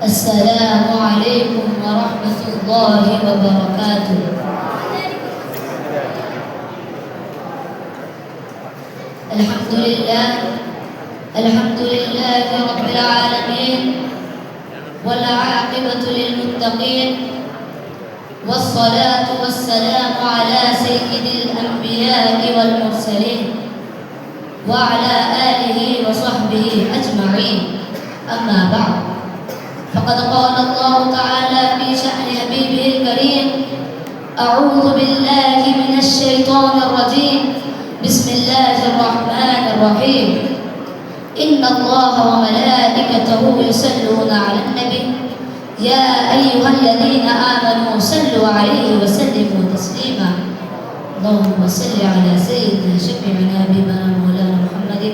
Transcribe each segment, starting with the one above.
السلام عليكم ورحمة الله وبركاته. الحمد لله رب العالمين والعاقبة للمتقين والصلاة والسلام على سيد الأنبياء والمرسلين وعلى آله وصحبه أجمعين. أما بعد، فقد قال الله تعالى في شأن حبيبه الكريم: أعوذ بالله من الشيطان الرجيم، بسم الله الرحمن الرحيم. إن الله وملائكته يصلون على النبي يا أيها الذين آمنوا صلوا عليه وسلموا تسليما. اللهم صل على سيدنا شفيعنا حبيبنا مولانا محمد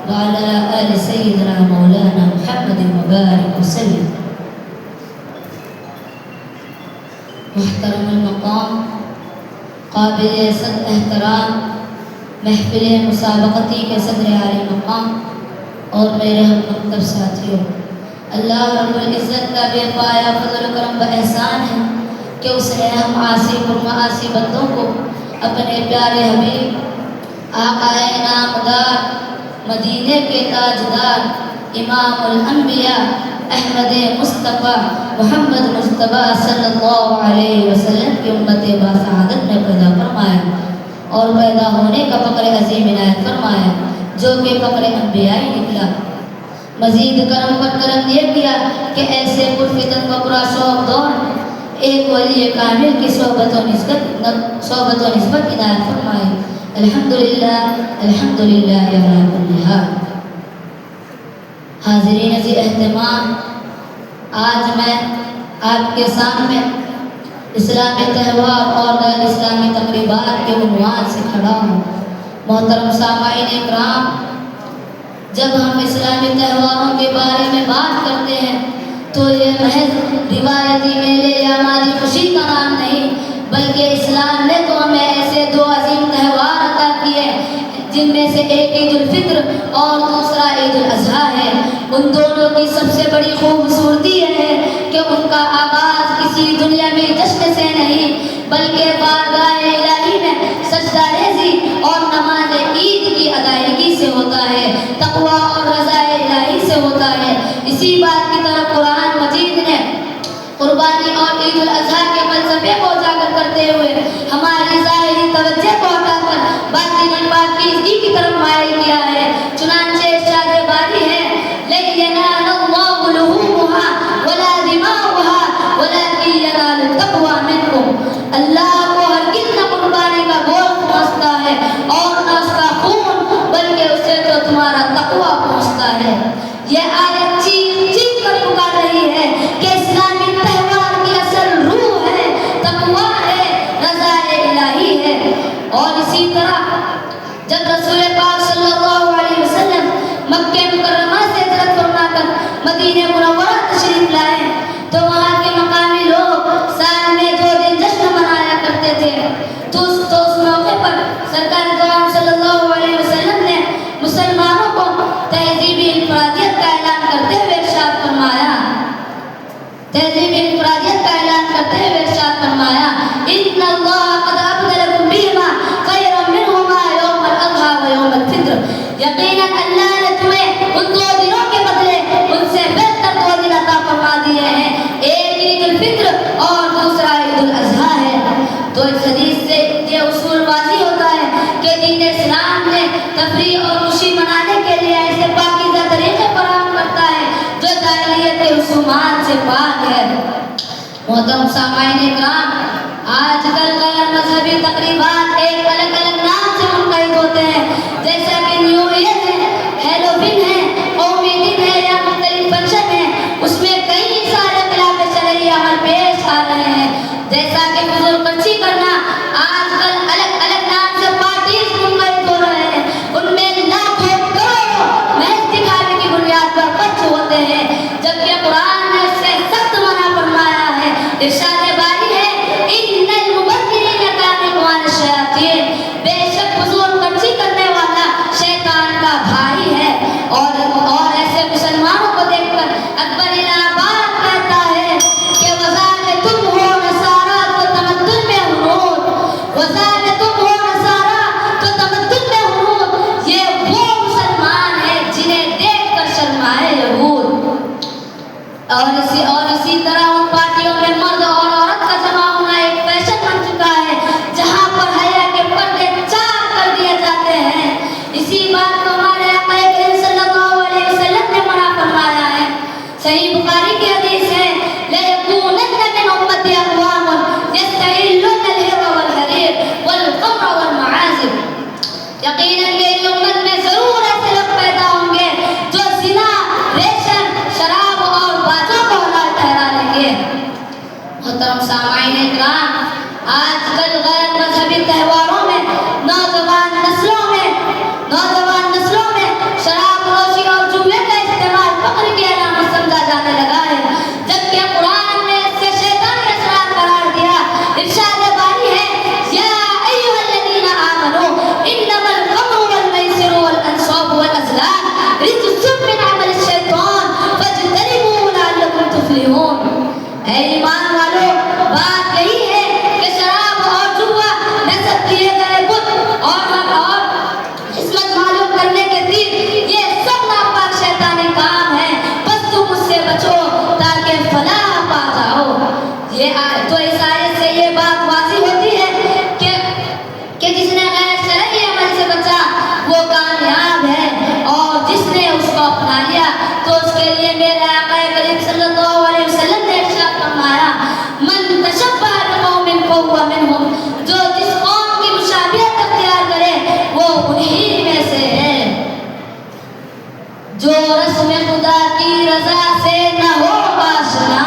وعلى آل سيدنا مولانا محمد وبارك وسلم. محترم المقام، قابل صد احترام محفل مسابقتی کے صدر عالی مقام اور میرے ہم مکتب ساتھیوں، اللہ رب العزت کا بے پایا فضل و کرم و احسان ہے کہ اس نے ہم عاصی و معاصی بندوں کو اپنے پیارے حبیب آقا نامدار، مدینے کے تاجدار، امام الانبیاء احمد مصطفیٰ محمد مصطفیٰ صلی اللہ علیہ وسلم کی امت باسعادت میں پیدا فرمایا اور پیدا ہونے کا فخر عظیم عنایت فرمایا، جو کہ فخر انبیاء ہی نکلا۔ مزید کرم پر کرم یہ کیا کہ ایسے پرفتن و پرا شوق دور ایک ولی کامل کی صحبت و نسبت عنایت فرمائے۔ الحمدللہ الحمدللہ علی کل حال۔ حاضرین عزیز اہتمام، آج میں آپ کے سامنے اسلامی تہوار اور غیر اسلامی تقریبات کے عنوان سے کھڑا ہوں۔ محترم سامعین اکرام، جب ہم اسلامی تہواروں کے بارے میں بات کرتے ہیں تو یہ محض روایتی میلے یا مالی خوشی کا نام نہیں، بلکہ اسلام نے تو ہمیں ایسے دو عظیم تہوار عطا کیے جن میں سے ایک عید الفطر اور دوسرا عید الاضحیٰ ہے۔ ان دونوں کی سب سے بڑی خوبصورتی یہ ہے کہ ان کا آغاز کسی دنیاوی جشن سے نہیں بلکہ بارگاہ الہی میں سجدہ ریزی اور نماز عید کی ادائیگی سے ہوتا ہے، تقویٰ اور رضا الہی سے ہوتا ہے۔ اسی بات کی طرف قرآن مجید نے قربانی اور عید الاضحیٰ کے فلسفے کو اجاگر کرتے ہوئے ہماری ظاہری توجہ کو ہٹا کر باطنی پاکیزگی کی طرف مائل کیا ہے۔ چنانچہ ارشاد باری ہے: لَن يَنَالَ اللَّهُ لُحُومُهَا وَلَا دِمَاؤُهَا وَلَكِن يَنَالُ التَّقْوَىٰ مِنكُمْ۔ اللہ کو ہرگز نہ قربانی کا گوشت پہنچتا ہے اور نہ اس کا خون، بلکہ اسے تو تمہارا تقویٰ پہنچتا ہے۔ یہ آیت چیخ چیخ کر پکار رہی ہے کہ اسلامی تہوار کی اصل روح ہے، تقویٰ ہے، رضا الہی ہے۔ اور اسی طرح جب رسول پاک صلی اللہ علیہ وسلم مکہ مکرمہ سے ہجرت فرما کر مدینہ منورہ تشریف لائے تو وہاں کے مقامی لوگ سال میں 2 دن جشن منایا کرتے تھے۔ تو اس موقع پر سرکار دو عالم صلی اللہ علیہ وسلم نے مسلمانوں کو تہذیبی انفرادیت کا اعلان کرتے ہوئے ارشاد فرمایا ان اللہ قد ابدلکم بہما خیرا منہما یوم الاضحیٰ و یوم الفطر۔ یقیناً اللہ نے تمہیں ان 2 دنوں کے بدلے ان سے بہتر 2 دن عطا فرما دیے ہیں، ایک عید الفطر اور دوسرا عید الاضحیٰ ہے۔ تو اس حدیث سے یہ اصول واضح ہوتا ہے کہ دین اسلام نے تفریح اور خوشی منانے کے لیے ایسے پاکیزہ طریقے فراہم کرتا ہے جو جاہلیت کے رسومات سے پاک ہے۔ محترم سامعین اکرام، آج کل غیر مذہبی تقریبات ایک الگ الگ نام سے منعقد ہوتے ہیں، جیسا کہ نیو ایئر ہے، ہیلووین ہے، قومی دن ہے یا مختلف فنکشن ہے۔ اس میں کئی سارے خلاف شرعی عمل پیش آ رہے ہیں، جیسا کہ فضول خرچی کرنا۔ آج کل الگ الگ نام سے پارٹیز منعقد ہو رہے ہیں، ان میں لاکھوں کروڑوں محض دکھاوے کی بنیاد پر خرچ ہوتے ہیں، جبکہ قرآن نے اس سے سخت منع فرمایا ہے۔ ارشاد باری ہے: ان المبذرین کانوا اخوان الشیاطین۔ بے شک فضول خرچی کرنے والا شیطان کا بھائی ہے۔ اور ایسے مسلمانوں کو دیکھ کر اکبر الہ آباد کا اور اسی طرح ان پارٹیوں میں مرد اور عورت کا جمع ہونا ایک فیشن بن چکا ہے جہاں پر حیا کے پردے چار کر دیے جاتے ہیں. اسی بات کو ہمارے آقا کریم صلی اللہ علیہ وسلم نے منع فرمایا ہے. صحیح بخاری کی حدیث ہے لَيَكُونَنَّ مِنْ أُمَّتِي أَقْوَامٌ يَسْتَحِلُّونَ الْحِرَّ وَالْحَرِيرَ وَالْخَمْرَ وَالْمَعَازِفَ. یقیناً میری امت میں ضرور ایسے لوگ پیدا ہوں گے جو زنا، ریشم، شراب اور بازوں کو حلال ٹھہرا لیں گے. محترم سامعین اکرام، آج کل غیر مذہبی تہواروں میں نوجوان نسلوں میں شراب نوشی اور جوئے کا استعمال فخر کی علامت سمجھا جانے لگا ہے، جبکہ قرآن نے اس سے شیطانی اثرات قرار دیا. ارشاد باری ہے یا ایھا الذین آمنوا انما الخمر والمیسر والانصاب والازلام رجس من عمل الشیطان فاجتنبوہ لعلکم تفلحون. اے ایمان والو، بات یہی ہے کہ شراب اور جوا، نصب کیے گئے بت اور عصمت معلوم کرنے کے تیر، یہ سب ناپاک شیطانی کام ہے. بس تم اس سے بچو تاکہ فلاح پا جاؤ. تو اس آیت سے یہ بات واضح ہوتی ہے کہ جس نے غیر شرعی عمل سے بچا وہ کامیاب ہے، اور جس نے اس کو اپنا لیا تو اس کے لیے میرے آقا کریم صلی اللہ علیہ وسلم نے ارشاد فرمایا من تشبہ بقوم فہو منہم، جو جس قوم کی مشابہت اختیار کرے وہ انہی میں سے ہے. جو رسم خدا کی رضا سے نہ ہو آشنا،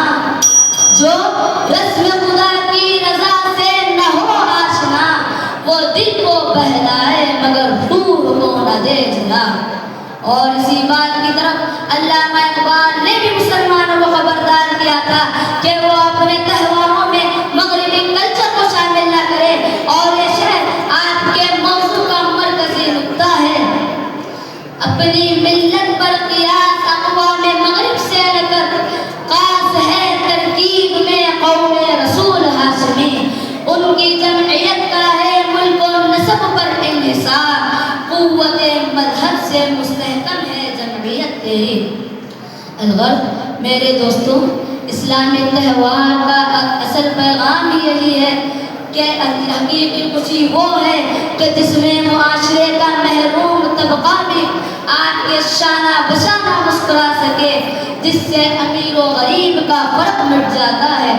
جو رسم خدا کی رضا سے نہ ہو آشنا، وہ دل کو بہلائے مگر روح کو نہ دے جلا. اور اسی بات کی طرف علامہ اقبال نے بھی مسلمانوں کو خبردار کیا تھا کہ وہ اپنے تہواروں میں مغربی کلچر کو شامل نہ کرے، اور یہ شہر آپ کے موضوع کا مرکزی نقطہ ہے. اپنی ملت پر قیاس اقوام مغرب سے الگ خاص ہے ترکیب میں قوم رسول ہاشمی. ان کی جمعیت کا ہے ملک و نسب پر انحصار، قوت مذہب سے مستحکم ہے جمعیت تیری. الغرض میرے دوستوں، اسلامی تہوار کا اصل پیغام ہی یہی ہے کہ حقیقی خوشی وہ ہے کہ جس میں معاشرے کا محروم طبقہ بھی آپ کے شانہ بشانہ مسکرا سکے، جس سے امیر و غریب کا فرق مٹ جاتا ہے.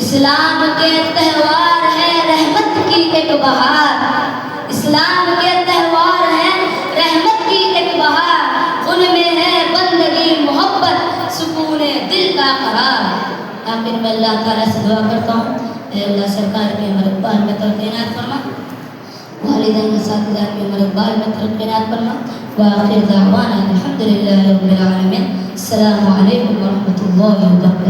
اسلام کے تہوار ہے رحمت کی ایک بہار، اسلام کے تہوار ہیں رحمت کی ایک بہار، ان میں ہے بندگی، محبت، سکون دل کا قرار. آخر میں اللہ تعالیٰ سے دعا کرتا ہوں، اے اللہ سرکار کے عمر اقبال میں ترقینات فرما، والدین اساتذہ کی عمر اقبال میں ترقینات فرما. وآخر دعوانا الحمدللہ رب العالمین. السلام علیکم ورحمۃ اللہ وبرکاتہ.